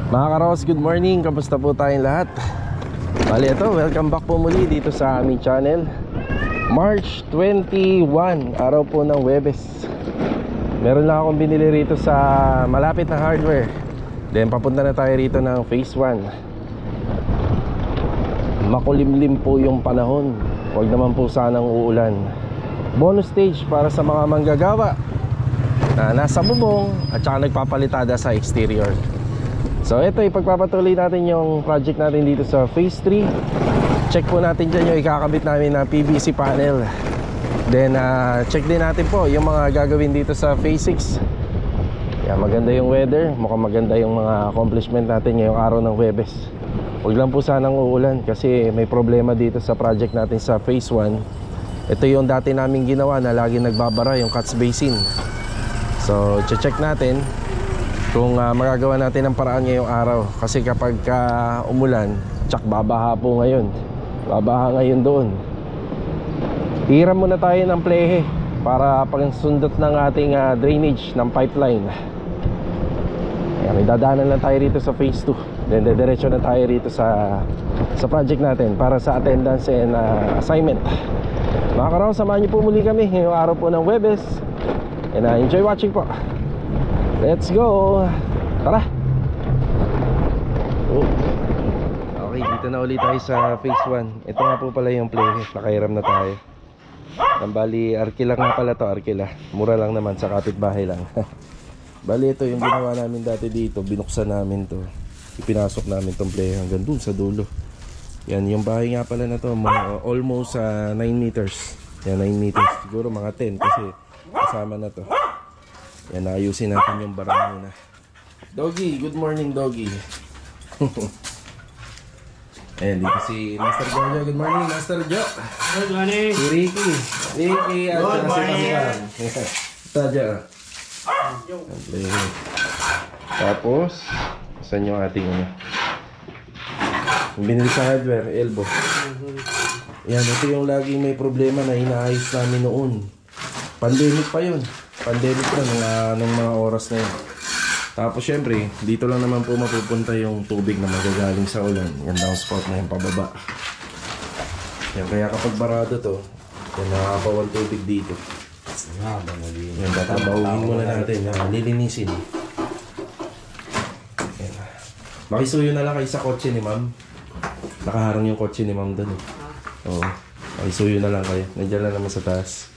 Mga Karos, good morning. Kamusta po tayong lahat? Bali ito, welcome back po muli dito sa aming channel. March 21, araw po ng Huwebes. Meron lang akong binili rito sa malapit na hardware. Then papunta na tayo rito ng phase 1. Makulimlim po yung panahon. Huwag naman po sanang uulan. Bonus stage para sa mga manggagawa na nasa bubong at saka nagpapalitada sa exterior. So ito, ipagpapatuloy natin yung project natin dito sa phase 3. Check po natin dyan yung ikakabit namin na PVC panel. Then check din natin po yung mga gagawin dito sa phase 6. Yan, maganda yung weather. Mukhang maganda yung mga accomplishment natin ngayong araw ng Huwebes. Huwag lang po sanang uulan kasi may problema dito sa project natin sa phase 1. Ito yung dati namin ginawa na lagi nagbabara yung catch basin. So check natin kung magagawa natin ng paraan ngayong araw. Kasi kapag umulan, tsak babaha po ngayon. Babaha ngayon doon. Hiram muna tayo ng plehe para pagsundot ng ating drainage ng pipeline. Ayan, may dadaanan lang tayo rito sa phase 2. Then dediretso na tayo rito sa project natin para sa attendance and assignment. Mga Karaw, samahan niyo po muli kami ngayong araw po ng Huwebes. And enjoy watching po. Let's go! Tara! Okay, dito na ulit tayo sa phase 1. Ito nga po pala yung play. Nakairam na tayo. Bali, arkila nga pala to, arkila. Mura lang naman, sa kapitbahay lang. Bali, ito yung ginawa namin dati dito. Binuksan namin to. Ipinasok namin tong play hanggang dun sa dulo. Yan, yung bahay nga pala na to, almost 9 meters. Yan, 9 meters. Siguro mga 10 kasi kasama na to. Yan, ayusin natin yung barang muna. Doggy, good morning Doggy. Ayan, dito si Master Jojo. Good morning Master Jo. Good morning. Si Ricky at good morning. Si Taja. Tapos saan yung ating binili sa hardware, elbow. Yan, ito yung laging may problema na inaayos namin noon. Pandemic pa yun. Pandemic na nung mga oras na yun. Tapos syempre, dito lang naman po mapupunta yung tubig na magagaling sa ulan. Yan downspout na yung pababa. Yan, kaya kapag barado to, yan, nakakapawang tubig dito. Yan, tatabawin muna natin. Lilinisin. Yan. Makisuyo na lang kayo sa kotse ni ma'am. Nakaharang yung kotse ni ma'am doon. Oo. Makisuyo na lang kayo. Nandiyan lang naman sa taas.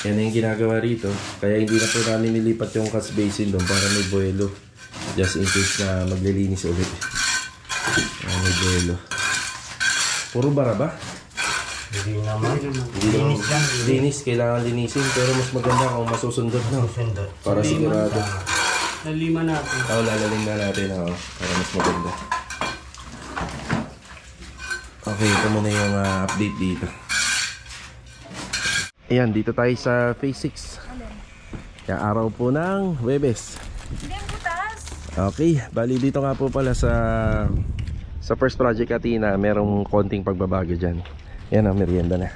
Yan yung ginagawa rito. Kaya hindi na po namin nilipat yung catch basin doon para may buwelo. Just in case na maglilinis ulit. May buwelo. Puro bara ba? Hindi naman. Linis lang. Linis. Kailangan linisin. Pero mas maganda kung masusundot na. Para sigurado. Lalima natin. Lalalim na natin. Para mas maganda. Okay, ito muna yung update dito. Ayan, dito tayo sa phase 6. Yung araw po ng Huwebes. Okay, bali dito nga po pala sa first project Athena, merong konting pagbabago dyan. Yan ang merienda na.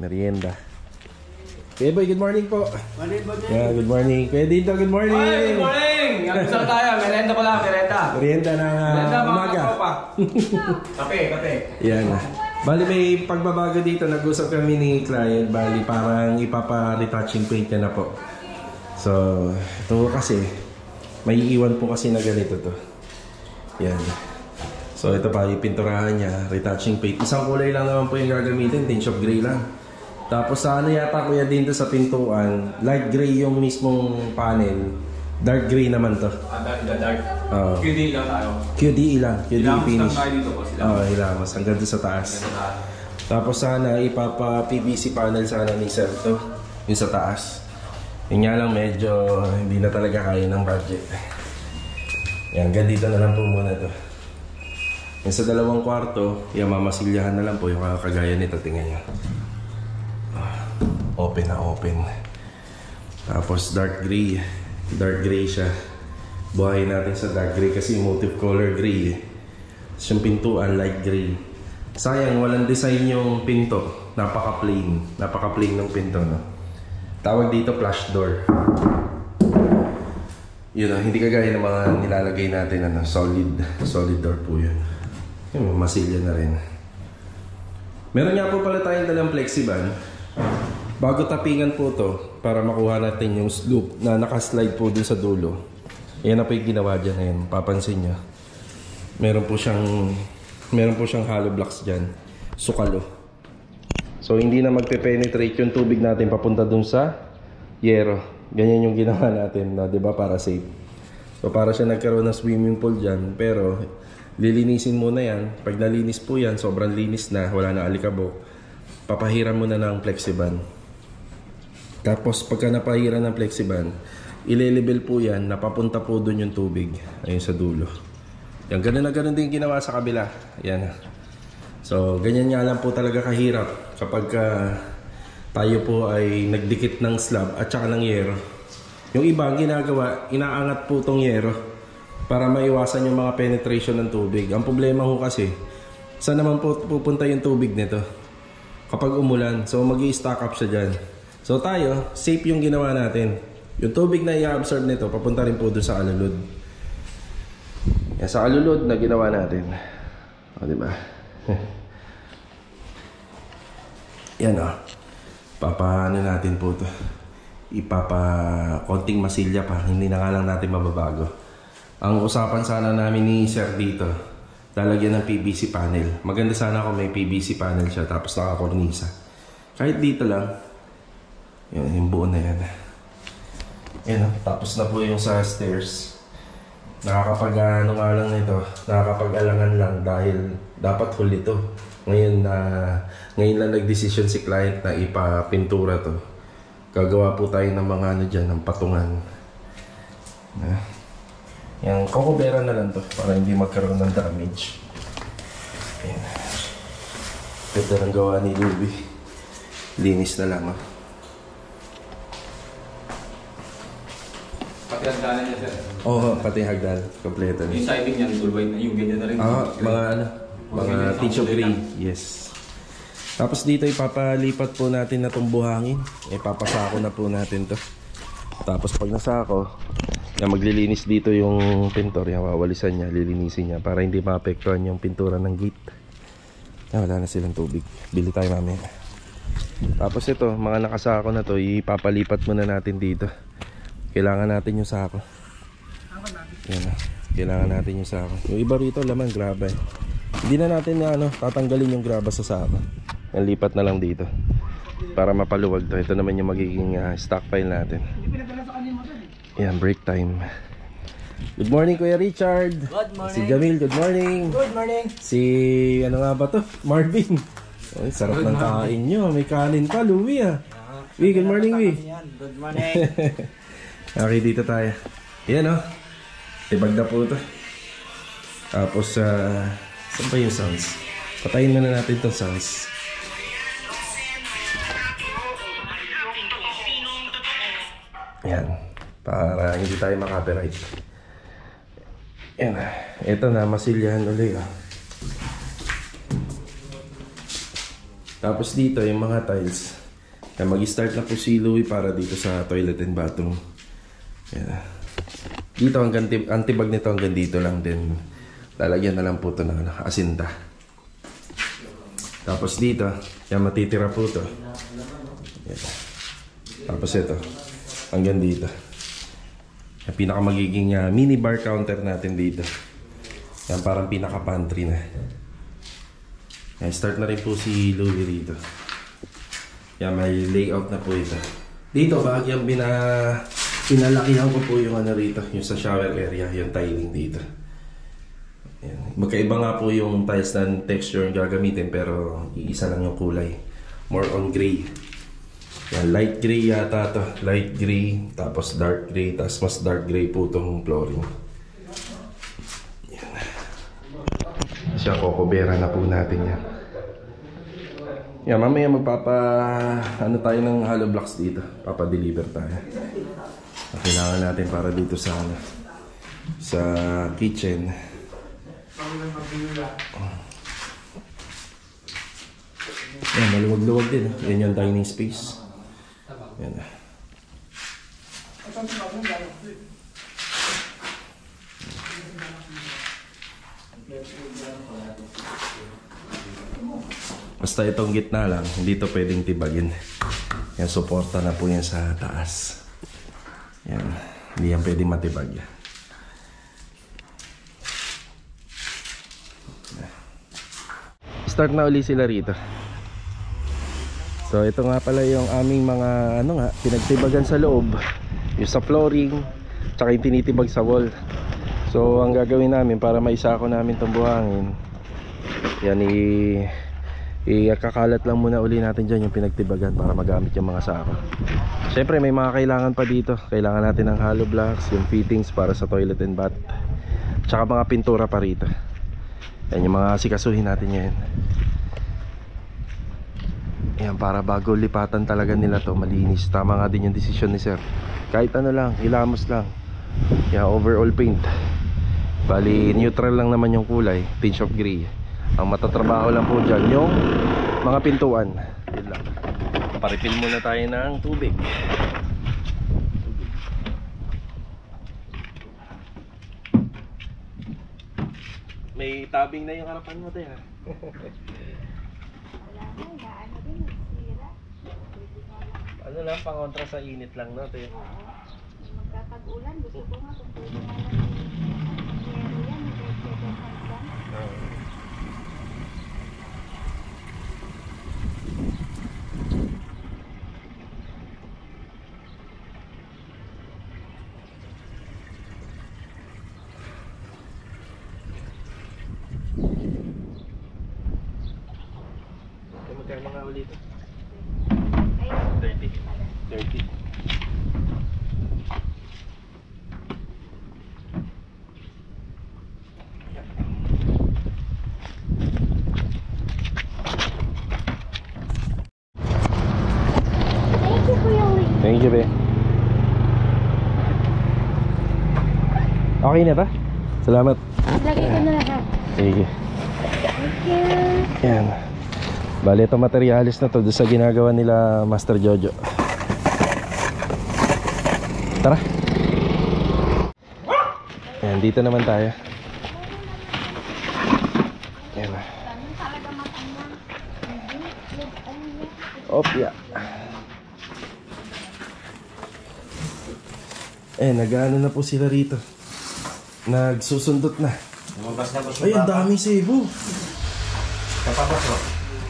Merienda. Kuya Boy, good morning po. Morning. Yeah, good morning. Kuya Dito, good morning. Good morning. Saan tayo? Merienda ko lang, merienda. Merienda ng umaga. Kape. Yan. Bali may pagbabago dito. Nag-usap kami ni client. Bali parang ipapa-retouching paint niya na po. So ito kasi may iwan po kasi na ganito to. Yan. So ito pa ipinturahan niya, retouching paint. Isang kulay lang naman po yung gagamitin, tinge of gray lang. Tapos sana yata kuya dito sa pintuan, light gray yung mismong panel. Dark gray naman to. Dark. QD lang tayo. QDE lang. QDE finish. Hilamos lang tayo dito po sila. Hilamos. Hanggang doon sa taas. Tapos sana ipapa-PVC panel sana ni Sir to. Yung sa taas. Yun nga lang medyo hindi na talaga kaya ng budget. Yan, hanggang dito na lang po muna to. Yung sa dalawang kwarto, yung mamasilyahan na lang po yung kagaya nito. Tingnan nyo. Open na open. Tapos dark gray. Dark gray siya. Buhayin natin sa dark gray kasi motive color gray. Tapos yung pintuan light gray. Sayang walang design yung pinto. Napaka-plain. Napaka-plain ng pinto, no? Tawag dito flash door. Yun na, hindi kagaya ng mga nilalagay natin, ano, solid door po yun. Yun, may masilya na rin. Meron nga po pala tayong dalang flexiban. Bago tapingan po to, para makuha natin yung loop na nakaslide po dun sa dulo. Yan na po yung ginawa dyan. Ayan, papansin nyo. Meron po siyang hollow blocks dyan. Sukalo. So hindi na magpe-penetrate yung tubig natin papunta dun sa yero. Ganyan yung ginawa natin, no? 'Di ba, para safe. So para siya nagkaroon ng swimming pool dyan. Pero lilinisin muna yan. Pag nalinis po yan, sobrang linis na, wala na alikabok, papahiran mo na ng flexiban. Tapos pagka napahiran ng flexiban, ile-level po yan, napapunta po dun yung tubig. Ayun sa dulo. Yan, ganun na ganun din ginawa sa kabila. Yan. So ganyan nga lang po talaga kahirap kapag tayo po ay nagdikit ng slab at saka ng yero. Yung iba ang ginagawa, inaangat po tong yero para maiwasan yung mga penetration ng tubig. Ang problema ho kasi, saan naman po pupunta yung tubig nito kapag umulan? So mag-i-stack up siya dyan. So tayo, safe yung ginawa natin. Yung tubig na i-absorb nito, papunta rin po dun sa alulod. Yan, sa alulod na ginawa natin. O, diba? Yan o. Papaano natin po ito. Konting masilya pa. Hindi na nga lang natin mababago. Ang usapan sana namin ni Sir dito, lalagyan ng PVC panel. Maganda sana kung may PVC panel siya tapos nakakornisa. Kahit dito lang. Yan, yung buo na yan. Yan, tapos na po yung sa stairs. Nakakapag-ano nga lang ito, nakakapag-alangan lang dahil dapat huli ito. Ngayon lang nag-decision si client na ipapintura to. Gagawa po tayo ng mga ano dyan, ng patungan. Yan, kokobera na lang to para hindi magkaroon ng damage. Yan. Ganda ng gawa ni Louie. Linis na lang, oh. Pati hagdanan niya, sir. Oo, pati hagdan. Kompleto. Yung siding niya, full white na yung ganyan na rin. Mga teach of green. Yes. Tapos dito ipapalipat po natin na itong buhangin. Ipapasako na po natin to. Tapos pag nasako, maglilinis dito yung pintor. Wawalisan niya, lilinisin niya para hindi maapektuhan yung pintura ng gate. Wala na silang tubig. Bili tayo mamaya. Tapos ito, mga nakasako na to, ipapalipat muna natin dito. Kailangan natin yung sako. Yan na. Kailangan natin yung sako. Yung iba rito laman graba eh. Hindi na natin tatanggalin yung graba sa sako. Lipat na lang dito para mapaluwag to. Ito naman yung magiging stockpile natin. Yan, break time. Good morning, Kuya Richard. Good morning. Si Jamil, good morning. Good morning. Si ano nga ba to? Marvin. Ay, sarap ng kain nyo. May kanin pa, Louie ah. Wee, good morning, Wee. Good morning. Okay, dito tayo. Yan oh. Tibag na po ito. Tapos, saan pa yung sounds? Patayin muna natin itong sounds. Yan. Para hindi tayo makapiright. Yan. Ito na, masilyahan ulit. Oh. Tapos dito, yung mga tiles. Mag-start na po si Louie para dito sa toilet and bathroom. Yan. Dito, ang antibag nito hanggang dito lang din. Lalagyan na lang po ito ng asinta. Tapos dito, yan matitira po ito. Yan. Tapos ito, hanggang dito. Yung pinaka magiging mini bar counter natin dito. Yan parang pinaka pantry na. Yan, start na rin po si Louie dito. Yan, may layout na po ito. Dito, bahagyang pinalakihan ko po yung ano rito, yung sa shower area, yung tiling dito. Yan. Magkaiba nga po yung tiles na texture yung gagamitin pero iisa lang yung kulay. More on gray. Yan, light gray yata to. Light gray, tapos dark gray, tapos mas dark gray po itong flooring. Yan. Siya, kokobera na po natin yan. Yan, mamaya ano tayo ng hollow blocks dito. Papadeliver tayo. Kailangan natin para dito sa kitchen. Yan, maluwag-luwag din. Yan yung dining space. Yan. Basta itong gitna lang, hindi to pwedeng tibagin. Yan, suporta na po yan sa taas. Yan, hindi yan pwedeng matibag. Start na uli sila rito. So ito nga pala yung aming mga pinagtibagan sa loob. Yung sa flooring, tsaka yung tinitibag sa wall. So ang gagawin namin para maisako namin itong buhangin, yan, ikakalat lang muna uli natin dyan yung pinagtibagan para magamit yung mga sako. Siyempre may mga kailangan pa dito. Kailangan natin ng hollow blocks, yung fittings para sa toilet and bath, tsaka mga pintura pa rito. Yan yung mga sikasuhin natin ngayon. Yan, para bago lipatan talaga nila to malinis. Tama nga din yung desisyon ni sir. Kahit ano lang, ilamos lang. Yan, overall paint. Bali neutral lang naman yung kulay, tinge of gray. Ang matatrabaho lang po dyan yung mga pintuan. Yun lang. Paripin muna tayo ng tubig. May tabing na yung harapan mo tayo. Ano lang, pangontra sa init lang, no? Tayo. Magkakag-ulan, gusto ko nga kung pwede nga lang yero yan, lang. Magkano nga ulit? 30. 30. Thank you, be. Okay na ba? Salamat. Lagay ko na lahat. Sige. Thank you. Yan. Bali, itong materialis na to doon sa ginagawa nila Master Jojo. Tara. Yan, dito naman tayo. Yan. Opya. Nag-ano na po sila rito. Nagsusundot na. Lumabas na po siya. Ay, ang daming sebo. Kapapasok.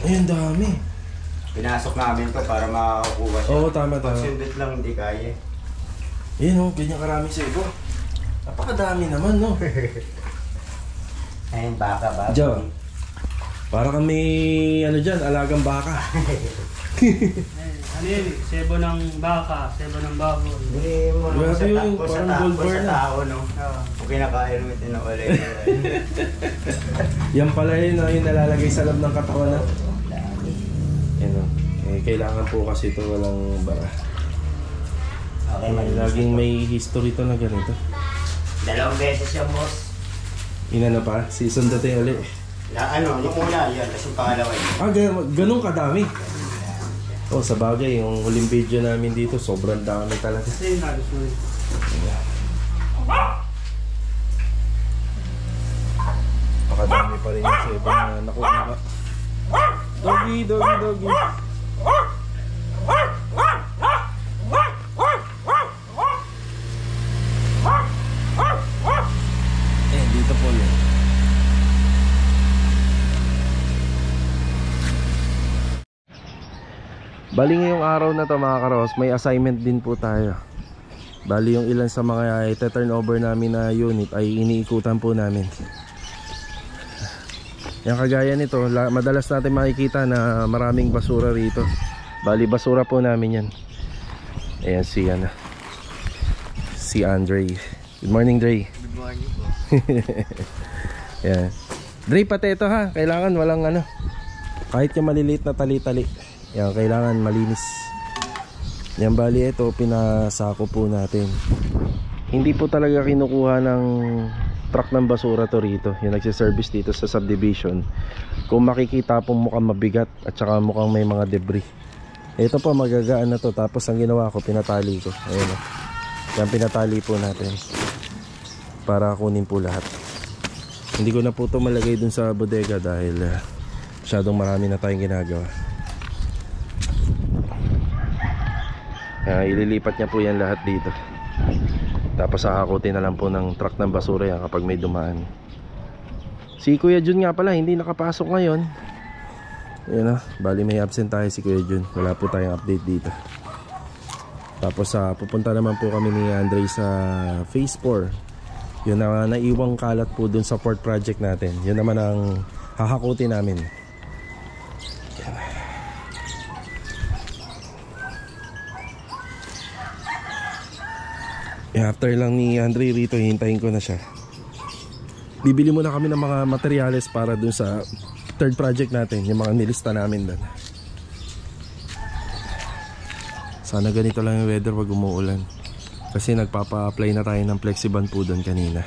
Ay, ang dami. Pinasok namin to para makakuha siya. Oo, tama. Pagsundot lang hindi kaya. Yan o, ganyan karaming sebo. Napakadami naman, no? Ayun, baka ba? Diyan. Para kami, dyan, alagang baka. Ano yun? Sebo ng baka, sebo ng baboy. Hindi mo Grabe yun, parang gold bar sa na. tao, no? Kung kinakain mo ito na ulit. Yan pala yun, yung nalalagay sa loob ng katawan na. Yan o. Kailangan po kasi ito walang bara. Okay, Laging may history to na ganito. 2 beses yung boss. Inano pa? Season dati ulit. Nung una, yun. Tapos yung pangalawa yun. Ganun kadami. Oh, sa bagay, yung huling video namin dito, sobrang dami talaga. Ayun na, gusto mo. Pakadami pa rin yung sa ibang nakuha. Doggy. Dito po yun. Bali ngayong araw na to mga karos, may assignment din po tayo. Bali yung ilan sa mga ite-turnover namin na unit ay iniikutan po namin. Yung kagaya nito, madalas natin makikita na maraming basura rito. Bali basura po namin yan. Ayan si Andre. Good morning, Dre. Good morning po. Ayan. Dre, pati ito ha, kailangan walang kahit yung maliliit na tali-tali. Yan, kailangan malinis. Yan, bali ito pinasako po natin. Hindi po talaga kinukuha ng truck ng basura to rito. Yung nagsiservice dito sa subdivision. Kung makikita po mukhang mabigat at saka mukhang may mga debris. Ito po magagaan na to. Tapos ang ginawa ko, pinatali ko. Ayan o. Yan, pinatali po natin para kunin po lahat. Hindi ko na po ito malagay dun sa bodega dahil Masyadong marami na tayong ginagawa. Ililipat niya po yan lahat dito. Tapos hahakutin na lang po ng truck ng basura yan kapag may dumaan. Si Kuya Jun nga pala hindi nakapasok ngayon. Ayan, bali may absent tayo si Kuya Jun. Wala po tayong update dito. Tapos pupunta naman po kami ni Andre sa Phase 4. Yun na naiwang kalat po dun sa port project natin. Yun naman ang hahakutin namin. After lang ni Andre rito, hintayin ko na siya. Bibili muna kami ng mga materyales para dun sa third project natin, yung mga nilista namin dun. Sana ganito lang yung weather pag umuulan. Kasi nagpapa-apply na tayo ng Flexiband po dun kanina.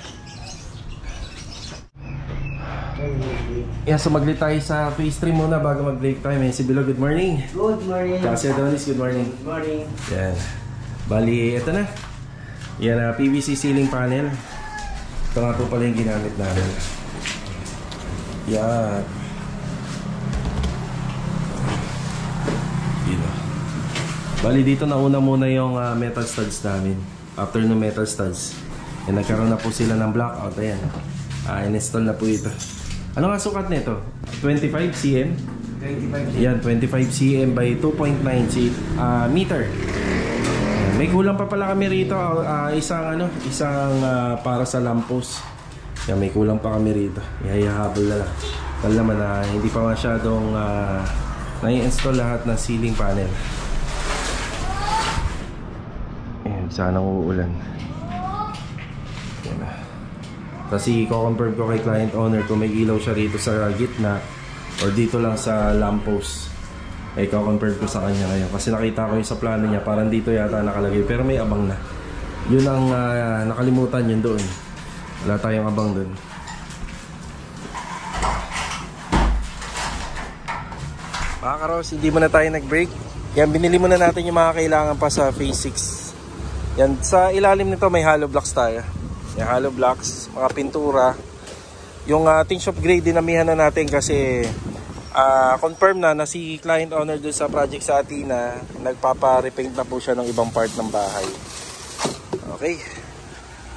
So maglit tayo sa phase 3 muna bago mag-break time. Si Bilo, good morning. Good morning. Si Adonis, good morning. Good morning. Yan. Bali, ito na. Yan, PVC ceiling panel. Ito nga po pala yung ginamit namin. Yan. Dito. Bali, dito nauna muna yung metal studs namin. After ng metal studs, nagkaroon na po sila ng blackout. Ayan. In-install na po ito. Ano nga sukat nito? 25 cm? 25. Yan, 25 cm by 2.9 meter. May kulang pa pala kami rito, isang para sa lamppost. Yan, may kulang pa kami rito. Ihahabol na lang. Dahil naman hindi pa masyadong nai-install lahat ng ceiling panel. Ayan, sanang uulan. Yan na. Kasi i-confirm ko kay client owner kung may ilaw siya rito sa gitna or dito lang sa lamppost. I-confirm ko sa kanya ngayon kasi nakita ko yung sa plano niya parang dito yata nakalagay pero may abang na. Yun ang nakalimutan yun doon. Wala tayong abang doon. Mga karos, hindi muna tayo nag-break. Yan, binili muna natin yung mga kailangan pa sa phase 6. Yan, sa ilalim nito may hollow blocks tayo. Yan, hollow blocks, mga pintura. Yung ating shop grade dinamihan na natin kasi confirm na si client owner doon sa project sa Atina, nagpapa-repaint na po siya ng ibang part ng bahay. Okay,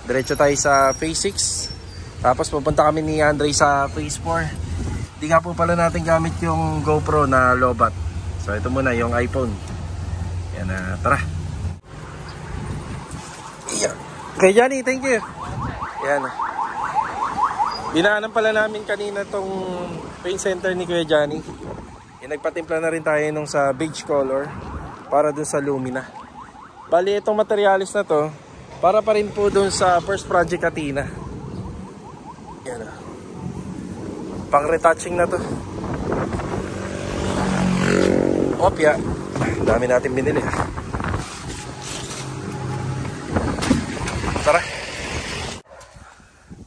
diretso tayo sa phase 6. Tapos pupunta kami ni Andre sa phase 4. Hindi nga po pala natin gamit yung GoPro na lobat. So ito muna yung iPhone. Yan na, tara. Yeah. Okay Johnny, thank you. Yan. Dinaanan pala namin kanina tong paint center ni Kuya Johnny. Nagpatimpla na rin tayo nung sa beige color para dun sa Lumina. Bali itong materialis na to para pa rin po dun sa first project Atina. Yan o. Pang retouching na to. Opya. Dami natin binili. Tara.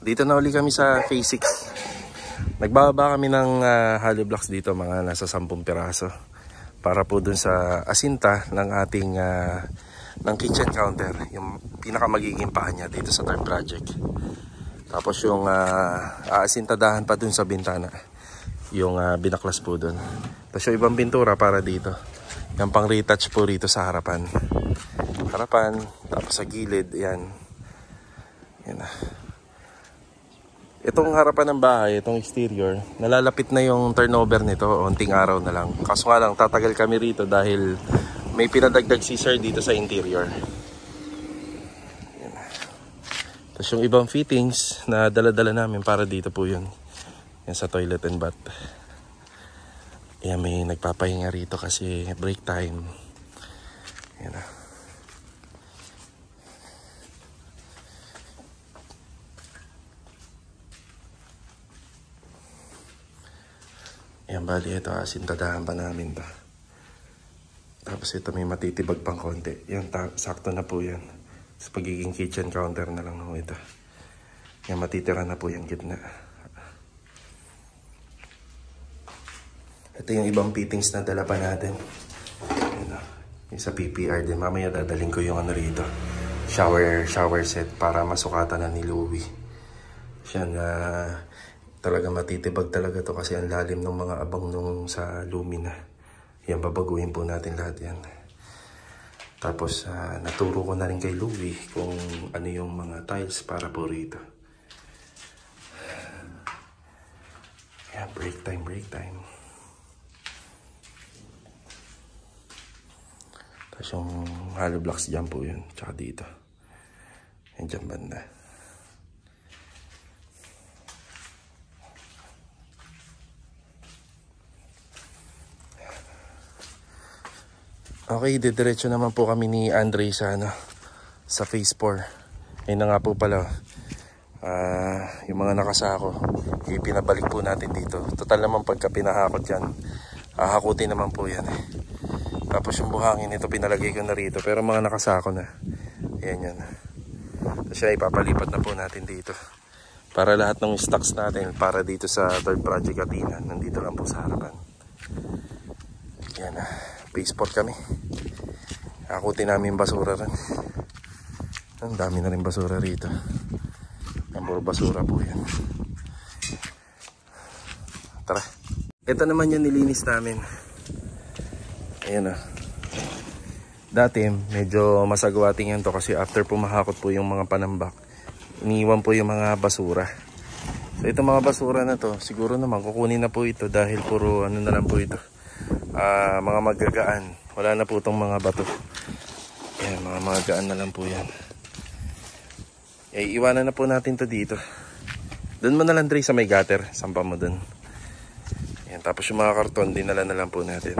Dito na uli kami sa phase 6. Nagbababa kami ng hollow blocks dito, mga nasa 10 piraso. Para po dun sa asinta ng ating ng kitchen counter. Yung pinaka magiging paa niya dito sa third project. Tapos yung aasintadahan pa dun sa bintana. Yung binaklas po dun. Tapos yung ibang pintura para dito. Yung pang retouch po rito sa harapan. Tapos sa gilid, yan. Yan na. Itong harapan ng bahay, itong exterior, nalalapit na yung turnover nito, onting araw na lang. Kaso nga lang, tatagal kami rito dahil may pinadagdag si sir dito sa interior. Yan. Tapos yung ibang fittings na dala-dala namin para dito po yun. Yan sa toilet and bath. Yan, may nagpapahinga rito kasi break time. Yan na. Yan, bali ito, asintadahan pa namin to. Tapos ito may matitibag pang konti. Yan, sakto na po yan. Sa pagiging kitchen counter na lang ito. Yan, matitira na po yung gitna. Ito yung ibang fittings na dala pa natin. Yan, yung sa PPR din. Mamaya dadaling ko yung ano rito. Shower set para masukatan na ni Louie. Yan, Talaga matitibag talaga to kasi ang lalim ng mga abang nung sa lumina. Yan, babaguhin po natin lahat yan. Tapos naturo ko na rin kay Louie kung ano yung mga tiles para po rito. Yan, break time, break time. Tapos yung hollow blocks dyan po yun, tsaka dito. Yan dyan banda. Okay, didiretso naman po kami ni Andre sa phase 4. Ayun na nga po pala. Yung mga nakasako, ipinabalik po natin dito. Total naman pagka pinahakot yan, hakutin naman po yan eh. Tapos yung buhangin ito pinalagay ko na rito, pero mga nakasako na. Ayan yan. Tapos siya ipapalipat na po natin dito. Para lahat ng stocks natin, para dito sa third project Athena, nandito lang po sa harapan. Ayan na. Phase 4 kami. Hakutin namin basura rin. Ang dami na rin basura rito. Ang puro basura po yan. Tara. Ito naman yung nilinis namin. Ayan na. Dati medyo masagwating yan to kasi after pumahakot po yung mga panambak, iniwan po yung mga basura. So itong mga basura na to, siguro naman kukunin na po ito dahil puro ano na lang po ito. Mga magagaan. Wala na po itong mga bato. Ayan, mga magagaan na lang po yan. Iwanan na po natin to dito. Doon mo na lang, Dre, sa may gutter. Sampa mo doon. Ayan, tapos yung mga karton, dinala na lang po natin.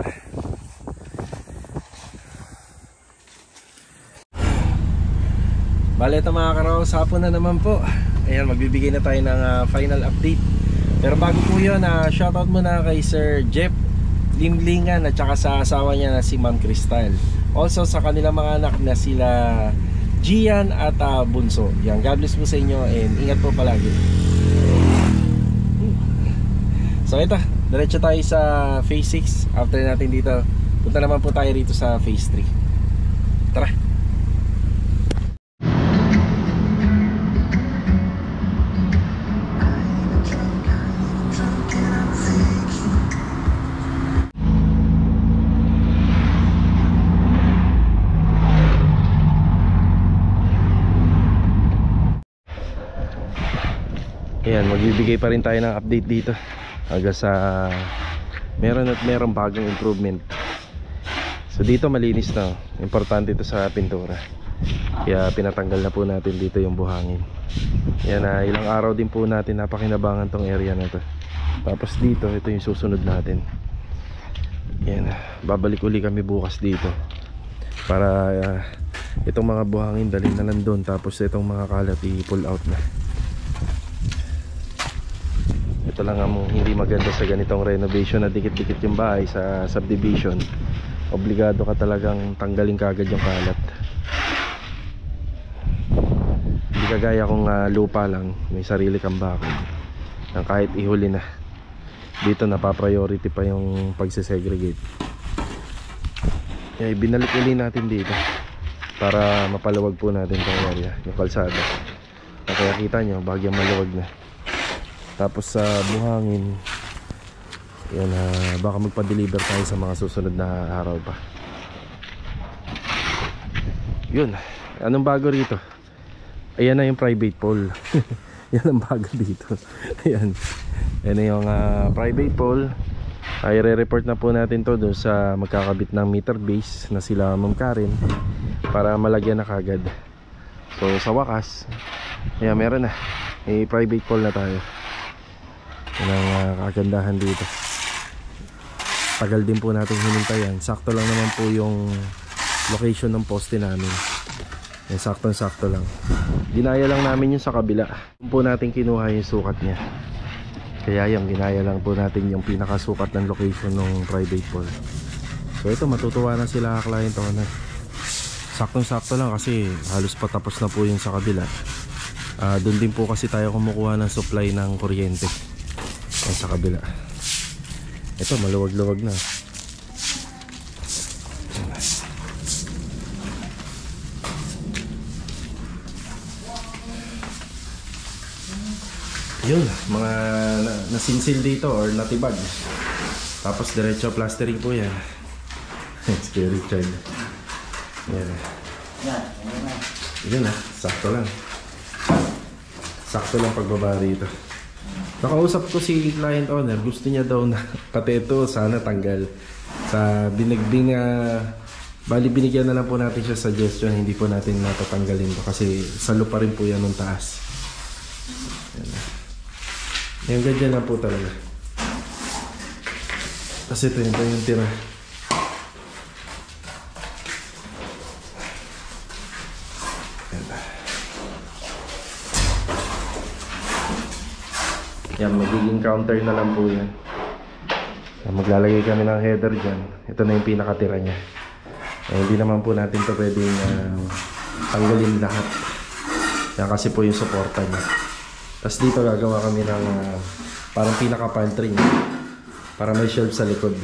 Bale, ito mga karaos, hapon na naman po. Ayan, magbibigay na tayo ng final update. Pero bago po yun, shoutout muna kay Sir Jeff Limlingan at saka sa asawa niya na si Ma'am Crystal. Also sa kanilang mga anak na sila Gian at Bunso. Yan, God bless po sa inyo and ingat po palagi. So ito, diretso tayo sa phase 6. After natin dito, punta naman po tayo rito sa phase 3. Tara! Ayan, magbibigay pa rin tayo ng update dito hanggang sa meron bagong improvement. So dito malinis na. Importante ito sa pintura. Kaya pinatanggal na po natin dito yung buhangin. Yan, ilang araw din po natin napakinabangan tong area na to. Tapos dito, ito yung susunod natin. Yan, babalik uli kami bukas dito para itong mga buhangin dalhin na lang doon. Tapos itong mga kalat i-pull out na. Ito lang ang hindi maganda sa ganitong renovation na dikit-dikit yung bahay sa subdivision. Obligado ka talagang tanggalin kagad yung kalat. Hindi kagaya kung lupa lang, may sarili kang bakod. Nang kahit ihuli na, dito napapriority pa yung pagsisegregate. Kaya binalik uli natin dito para mapalawag po natin itong area, yung kalsada. Kaya kita nyo, bagyang maluwag na. Tapos sa buhangin, yan, baka magpa-deliver tayo sa mga susunod na araw pa. Yun, anong bago rito? Ayan na yung private pole. Yan ang bago dito. Ayan, yan na yung private pole. Ay re-report na po natin to doon sa magkakabit ng meter base na sila Ma'am Karen para malagyan na kagad. So sa wakas, ayan, meron na, may private pole na tayo. Yan ang kagandahan dito. Tagal din po natin hinintayan. Sakto lang naman po yung location ng poste namin. Yan, sakto lang. Ginaya lang namin yung sa kabila. Kung po natin kinuha yung sukat niya. Kaya yung ginaya lang po natin yung pinakasukat ng location ng private pole. So ito, matutuwa na sila client na. Saktong-sakto lang kasi halos patapos na po yung sa kabila. Doon din po kasi tayo kumukuha ng supply ng kuryente. Sa kabila. Ito maluwag-luwag na. Yun, mga nasinsil dito or natibag. Tapos diretso plastering po yan. It's kay Richard. Yan. Yun sakto lang. Sakto lang pagbaba rito. Nakausap ko si client owner, gusto niya daw na pati ito sana tanggal. Sa bali binigyan na lang po natin siya suggestion, hindi po natin natatanggalin to kasi salo pa rin po yan ng taas. Yan ganyan lang po talaga. Kasi ito yung tira. Yan, magiging counter na lang po yan. Maglalagay kami ng header dyan. Ito na yung pinakatira niya. Hindi naman po natin ito pwedeng tanggalin lahat. Yan kasi po yung suporta niya. Tapos dito gagawa kami ng parang pinaka-pantry niya. Para may shelf sa likod.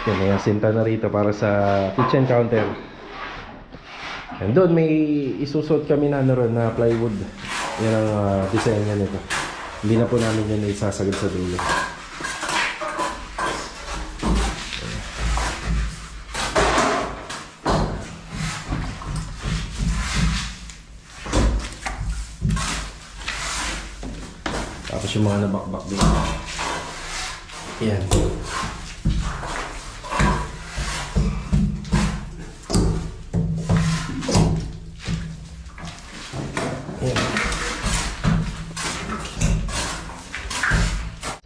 Yan, may asinta na rito para sa kitchen counter. And doon may isusot kami na na plywood. Yan ang design niya nito. Hindi na po namin yan isasagad sa dulo. Tapos yung mga nabakbak din. Yan.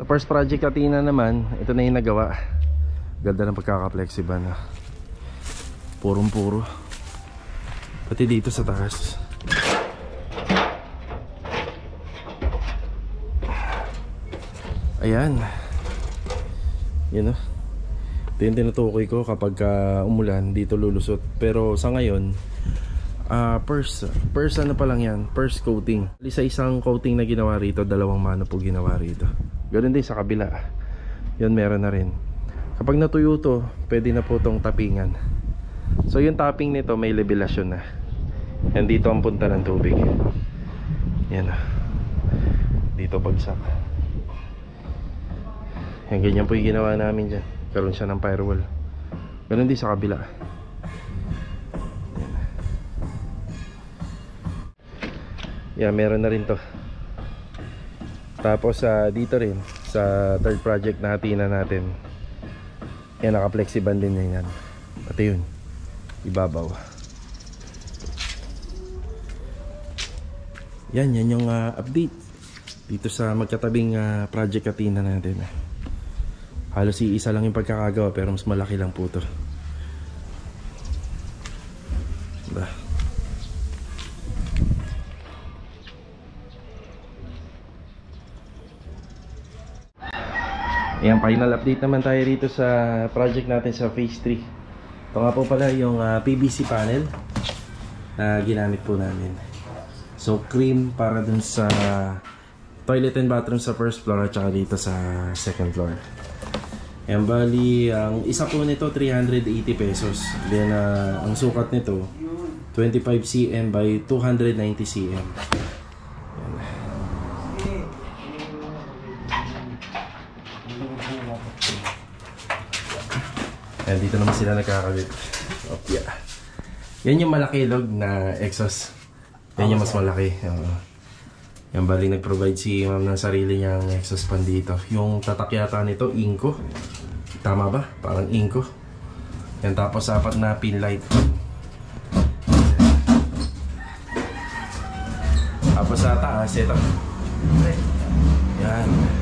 First project Athena naman, ito na yung nagawa. Ganda ng pagkaka-flexible na. Purong-puro. Pati dito sa taas. Ayan. Yan o. Ito yung tinutukoy ko kapag umulan, dito lulusot. Pero sa ngayon, first ano pa lang yan, first coating. Sa isang coating na ginawa rito, 2 mano po ginawa rito. Ganoon din sa kabila. Yun meron na rin. Kapag natuyo to, pwede na po tong tapingan. So yung tapping nito may levelasyon na. Yan dito ang punta ng tubig. Yan. Dito bagsak. Yan ganyan po yung ginawa namin dyan. Karoon siya ng firewall. Ganoon din sa kabila. Yan meron na rin to. Tapos dito rin sa third project na Athena natin. Yan naka-flexiban din yan. Pati yun ibabaw. Yan yung update dito sa magkatabing project Athena natin. Halos isa lang yung pagkakagawa pero mas malaki lang po to. Diba? Ayan, final update naman tayo dito sa project natin sa phase 3. Ito nga po pala yung PVC panel na ginamit po namin. So cream para dun sa toilet and bathroom sa first floor at saka dito sa second floor. Ayan, bali ang isa po nito 380 pesos. Then ang sukat nito 25 cm by 290 cm. Ayan, dito naman sila nagkakabit. Yeah. Yan yung malaki log na exhaust. Yan yung mas malaki. Yan, bali nag-provide si ma'am ng sarili niyang exhaust pan dito. Yung tatak yata nito, Inco. Tama ba? Parang Inco. Yan, tapos 4 na pin light. Tapos sa taas, ito. Yan.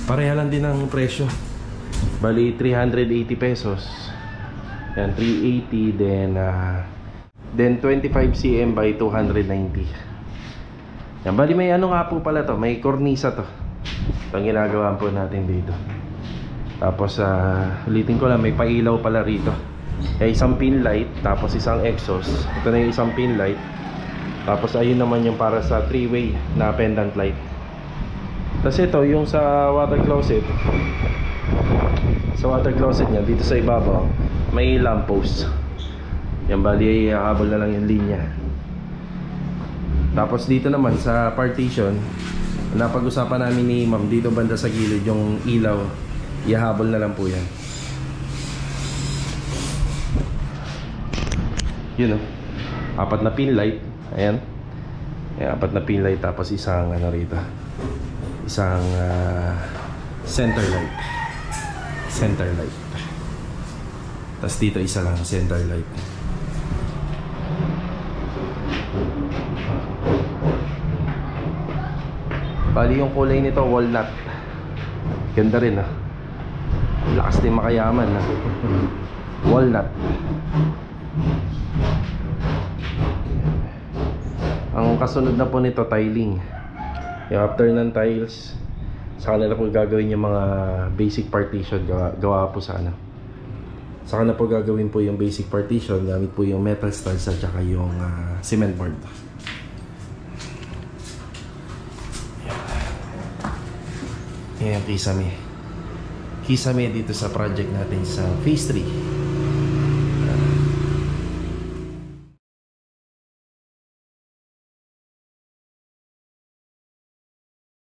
Pareha lang din ang presyo. Bali 380 pesos. Yan 380 then 25 cm by 290. Yan bali may ano nga po pala to, may kornisa to. Ito ang ginagawa po natin dito. Tapos ulitin ko lang, may pailaw pala rito. Isang pin light, tapos isang exhaust. Ito na yung isang pin light. Tapos ayun naman yung para sa 3-way na pendant light. Tapos ito yung sa water closet. Sa water closet niya dito sa ibabaw may lamp post. Yan, bali habol na lang yung linya. Tapos dito naman sa partition, napag-usapan namin ni ma'am, dito banda sa gilid yung ilaw, ihahabol na lang po yan. Yun o, 4 na pin light. Ayan. Ayan, 4 na pin light. Tapos isang ano rito, isang center light. Center light. Tapos dito isa lang center light. Bali yung kulay nito walnut. Ganda rin ah. Lakas din makayaman ah. Walnut. Ang kasunod na po nito tiling. Yung after ng tiles, sa kanila po gagawin yung mga basic partition. Gawa po sana. Sa kanila po gagawin po yung basic partition. Gamit po yung metal studs at saka yung cement board. Ayan, kisame dito sa project natin sa phase 3.